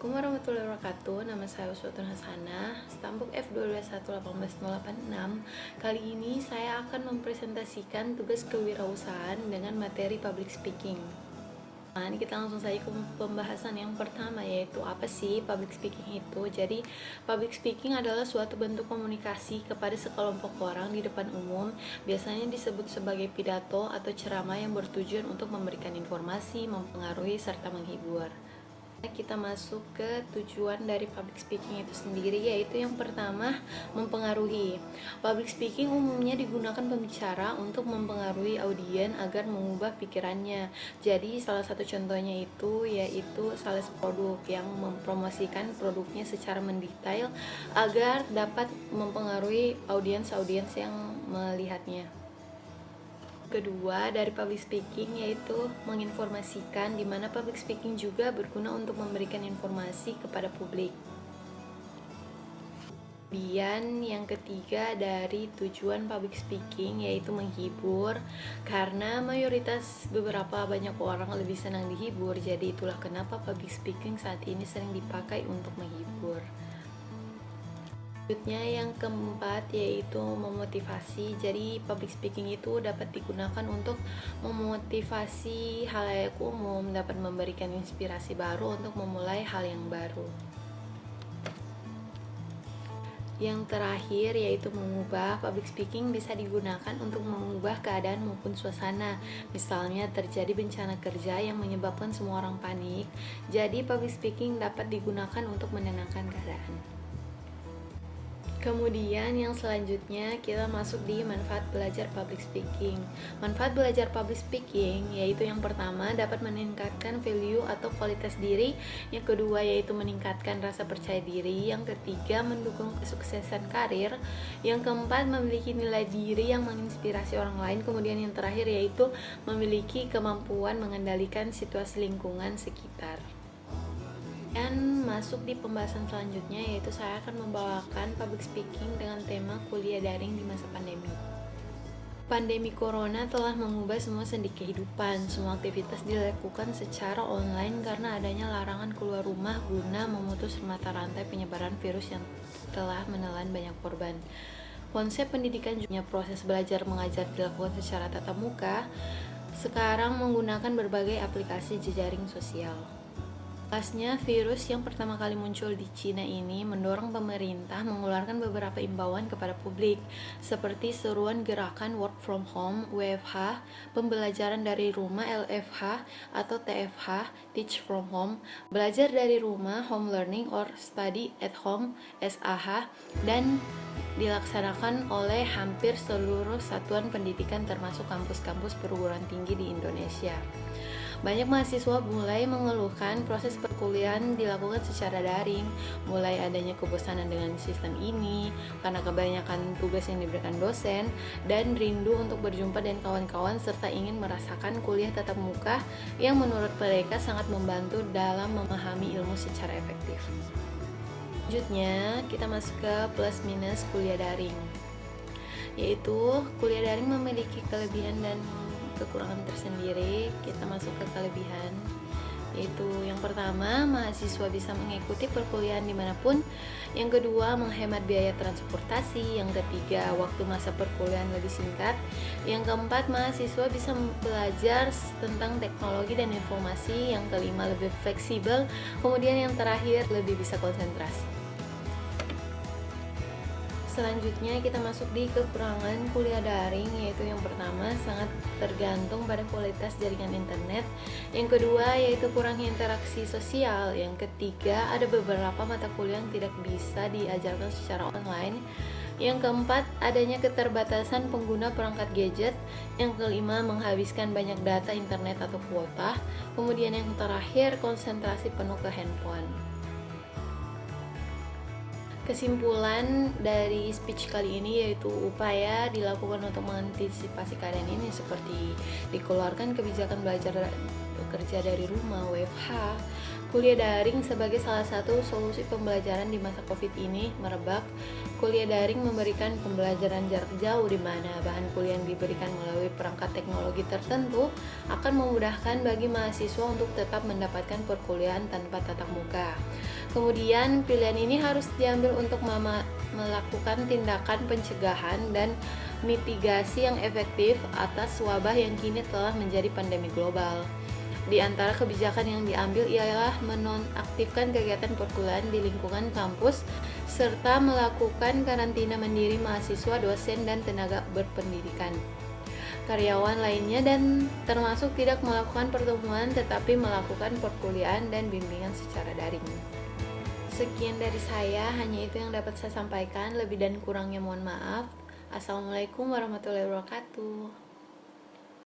Assalamualaikum warahmatullahi wabarakatuh. Nama saya Uswatun Hasanah, Stambuk F2211886. Kali ini saya akan mempresentasikan tugas kewirausahaan dengan materi public speaking. Nah, ini kita langsung saja ke pembahasan yang pertama, yaitu apa sih public speaking itu. Jadi, public speaking adalah suatu bentuk komunikasi kepada sekelompok orang di depan umum. Biasanya disebut sebagai pidato atau ceramah yang bertujuan untuk memberikan informasi, mempengaruhi, serta menghibur. Kita masuk ke tujuan dari public speaking itu sendiri, yaitu yang pertama, mempengaruhi. Public speaking umumnya digunakan pembicara untuk mempengaruhi audien agar mengubah pikirannya. Jadi salah satu contohnya itu yaitu sales produk yang mempromosikan produknya secara mendetail agar dapat mempengaruhi audiens-audiens yang melihatnya. Kedua dari public speaking yaitu menginformasikan, di mana public speaking juga berguna untuk memberikan informasi kepada publik. Kemudian yang ketiga dari tujuan public speaking yaitu menghibur, karena mayoritas banyak orang lebih senang dihibur, jadi itulah kenapa public speaking saat ini sering dipakai untuk menghibur. Selanjutnya yang keempat yaitu memotivasi. Jadi public speaking itu dapat digunakan untuk memotivasi halayak umum, dapat memberikan inspirasi baru untuk memulai hal yang baru. Yang terakhir yaitu mengubah. Public speaking bisa digunakan untuk mengubah keadaan maupun suasana. Misalnya terjadi bencana kerja yang menyebabkan semua orang panik. Jadi public speaking dapat digunakan untuk menenangkan keadaan. Kemudian yang selanjutnya kita masuk di manfaat belajar public speaking. Manfaat belajar public speaking yaitu yang pertama dapat meningkatkan value atau kualitas diri, yang kedua yaitu meningkatkan rasa percaya diri, yang ketiga mendukung kesuksesan karir, yang keempat memiliki nilai diri yang menginspirasi orang lain, kemudian yang terakhir yaitu memiliki kemampuan mengendalikan situasi lingkungan sekitar. Dan masuk di pembahasan selanjutnya, yaitu saya akan membawakan public speaking dengan tema kuliah daring di masa pandemi. Pandemi corona telah mengubah semua sendi kehidupan. Semua aktivitas dilakukan secara online karena adanya larangan keluar rumah guna memutus mata rantai penyebaran virus yang telah menelan banyak korban. Konsep pendidikan juga proses belajar mengajar dilakukan secara tatap muka, sekarang menggunakan berbagai aplikasi jejaring sosial. Pasnya virus yang pertama kali muncul di Cina ini mendorong pemerintah mengeluarkan beberapa imbauan kepada publik, seperti seruan gerakan work from home (WFH), pembelajaran dari rumah (LFH) atau TFH (teach from home), belajar dari rumah (home learning or study at home) (SAH), dan dilaksanakan oleh hampir seluruh satuan pendidikan termasuk kampus-kampus perguruan tinggi di Indonesia. Banyak mahasiswa mulai mengeluhkan proses perkuliahan dilakukan secara daring, mulai adanya kebosanan dengan sistem ini karena kebanyakan tugas yang diberikan dosen, dan rindu untuk berjumpa dengan kawan-kawan serta ingin merasakan kuliah tatap muka yang menurut mereka sangat membantu dalam memahami ilmu secara efektif. Selanjutnya kita masuk ke plus minus kuliah daring, yaitu kuliah daring memiliki kelebihan dan kekurangan tersendiri. Kita masuk ke kelebihan, yaitu yang pertama, mahasiswa bisa mengikuti perkuliahan dimanapun, yang kedua menghemat biaya transportasi, yang ketiga waktu masa perkuliahan lebih singkat, yang keempat mahasiswa bisa belajar tentang teknologi dan informasi, yang kelima lebih fleksibel, kemudian yang terakhir lebih bisa konsentrasi. Selanjutnya kita masuk di kekurangan kuliah daring, yaitu yang pertama sangat tergantung pada kualitas jaringan internet, yang kedua yaitu kurangnya interaksi sosial, yang ketiga ada beberapa mata kuliah yang tidak bisa diajarkan secara online, yang keempat adanya keterbatasan pengguna perangkat gadget, yang kelima menghabiskan banyak data internet atau kuota, kemudian yang terakhir konsentrasi penuh ke handphone. Kesimpulan dari speech kali ini yaitu upaya dilakukan untuk mengantisipasi keadaan ini seperti dikeluarkan kebijakan belajar bekerja dari rumah (WFH), kuliah daring sebagai salah satu solusi pembelajaran di masa Covid ini merebak. Kuliah daring memberikan pembelajaran jarak jauh di mana bahan kuliah yang diberikan melalui perangkat teknologi tertentu akan memudahkan bagi mahasiswa untuk tetap mendapatkan perkuliahan tanpa tatap muka. Kemudian pilihan ini harus diambil untuk melakukan tindakan pencegahan dan mitigasi yang efektif atas wabah yang kini telah menjadi pandemi global. Di antara kebijakan yang diambil ialah menonaktifkan kegiatan perkuliahan di lingkungan kampus serta melakukan karantina mandiri mahasiswa, dosen, dan tenaga berpendidikan, karyawan lainnya, dan termasuk tidak melakukan pertemuan tetapi melakukan perkuliahan dan bimbingan secara daring. Sekian dari saya, hanya itu yang dapat saya sampaikan. Lebih dan kurangnya mohon maaf. Assalamualaikum warahmatullahi wabarakatuh.